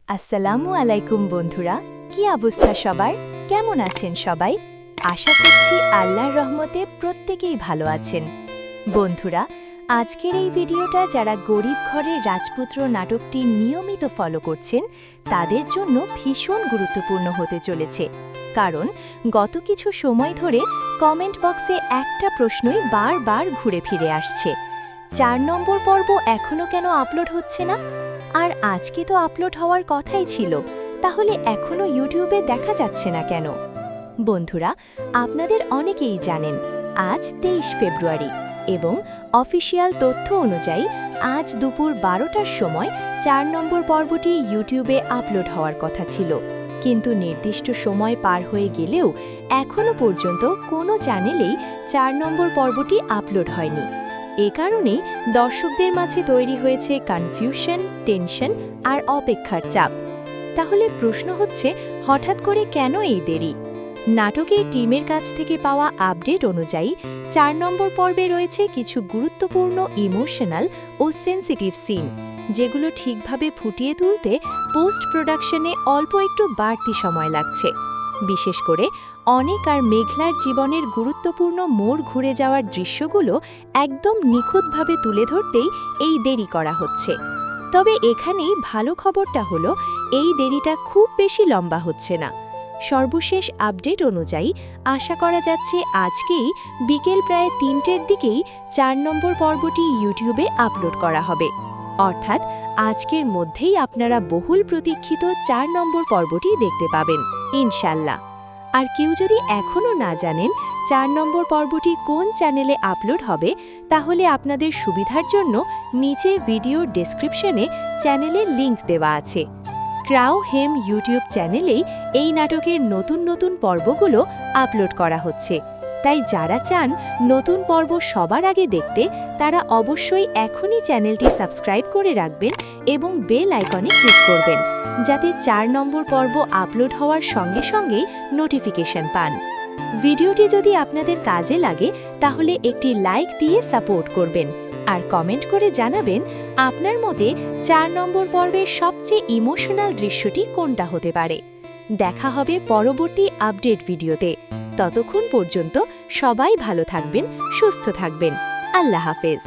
আসসালামু আলাইকুম বন্ধুরা, কি অবস্থা সবার? কেমন আছেন সবাই? আশা করছি আল্লাহর রহমতে প্রত্যেকেই ভালো আছেন। বন্ধুরা, আজকের এই ভিডিওটা যারা গরিব ঘরের রাজপুত্র নাটকটি নিয়মিত ফলো করছেন তাদের জন্য ভীষণ গুরুত্বপূর্ণ হতে চলেছে, কারণ গত কিছু সময় ধরে কমেন্ট বক্সে একটা প্রশ্নই বারবার ঘুরে ফিরে আসছে। 4 নম্বর পর্ব এখনও কেন আপলোড হচ্ছে না? আর আজকে তো আপলোড হওয়ার কথাই ছিল, তাহলে এখনও ইউটিউবে দেখা যাচ্ছে না কেন? বন্ধুরা, আপনাদের অনেকেই জানেন আজ 23 ফেব্রুয়ারি এবং অফিসিয়াল তথ্য অনুযায়ী আজ দুপুর 12টার সময় 4 নম্বর পর্বটি ইউটিউবে আপলোড হওয়ার কথা ছিল, কিন্তু নির্দিষ্ট সময় পার হয়ে গেলেও এখনও পর্যন্ত কোনো চ্যানেলেই 4 নম্বর পর্বটি আপলোড হয়নি। এ কারণেই দর্শকদের মাঝে তৈরি হয়েছে কনফিউশন, টেনশন আর অপেক্ষার চাপ। তাহলে প্রশ্ন হচ্ছে, হঠাৎ করে কেন এই দেরি? নাটকের টিমের কাছ থেকে পাওয়া আপডেট অনুযায়ী 4 নম্বর পর্বে রয়েছে কিছু গুরুত্বপূর্ণ ইমোশনাল ও সেন্সিটিভ সিন, যেগুলো ঠিকভাবে ফুটিয়ে তুলতে পোস্ট প্রোডাকশনে অল্প একটু বাড়তি সময় লাগছে। বিশেষ করে অনেক আর মেঘলার জীবনের গুরুত্বপূর্ণ মোড় ঘুরে যাওয়ার দৃশ্যগুলো একদম নিখুঁতভাবে তুলে ধরতেই এই দেরি করা হচ্ছে। তবে এখানেই ভালো খবরটা হলো, এই দেরিটা খুব বেশি লম্বা হচ্ছে না। সর্বশেষ আপডেট অনুযায়ী আশা করা যাচ্ছে আজকেই বিকেল প্রায় 3টের দিকেই 4 নম্বর পর্বটি ইউটিউবে আপলোড করা হবে। অর্থাৎ আজকের মধ্যেই আপনারা বহুল প্রতীক্ষিত 4 নম্বর পর্বটি দেখতে পাবেন ইনশাল্লাহ। আর কেউ যদি এখনও না জানেন 4 নম্বর পর্বটি কোন চ্যানেলে আপলোড হবে, তাহলে আপনাদের সুবিধার জন্য নিচে ভিডিও ডেসক্রিপশনে চ্যানেলের লিংক দেওয়া আছে। ক্রাউ হেম ইউটিউব চ্যানেলেই এই নাটকের নতুন নতুন পর্বগুলো আপলোড করা হচ্ছে, তাই যারা চান নতুন পর্ব সবার আগে দেখতে তারা অবশ্যই এখনই চ্যানেলটি সাবস্ক্রাইব করে রাখবেন এবং বেল আইকনে ক্লিক করবেন, যাতে 4 নম্বর পর্ব আপলোড হওয়ার সঙ্গে সঙ্গেই নোটিফিকেশন পান। ভিডিওটি যদি আপনাদের কাজে লাগে তাহলে একটি লাইক দিয়ে সাপোর্ট করবেন আর কমেন্ট করে জানাবেন আপনার মতে 4 নম্বর পর্বের সবচেয়ে ইমোশনাল দৃশ্যটি কোনটা হতে পারে। দেখা হবে পরবর্তী আপডেট ভিডিওতে। ততক্ষণ পর্যন্ত সবাই ভালো থাকবেন, সুস্থ থাকবেন। আল্লাহ হাফেজ।